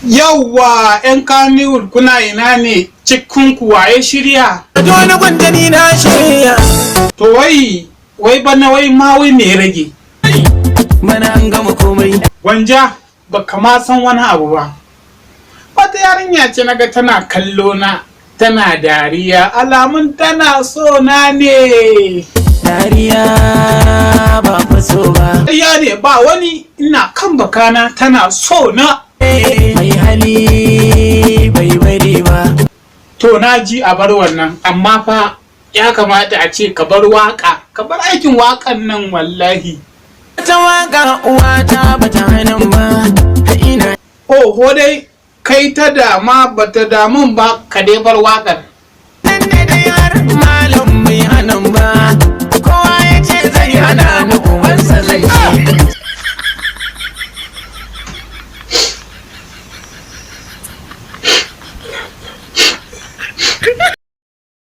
Yawwa, 'yan Kannywood kuna ina ne cikin kuwa ya shirya? Wani gwandani na shirya. To wai bana wai ma wai me rage? Mana an gama komai. Gwanja, baka ma san wani abu ba. Wata yarinya ce naga tana kallo na, tana dariya, alamun tana so na ne. Dariya ba fa so ba. Ya ne ba wani ina kan bakana tana so na. Mai hali bai bari ba. To na ji a bar wannan, amma fa ya kamata a ce ka bar waka, ka bar aikin wakan nan wallahi. Ta waka uwata bata hannun ba, ta ina. Oho dai, kai ta dama bata damun ba, ka dai bar wakar. Nan da dai har malam bai hannun ba.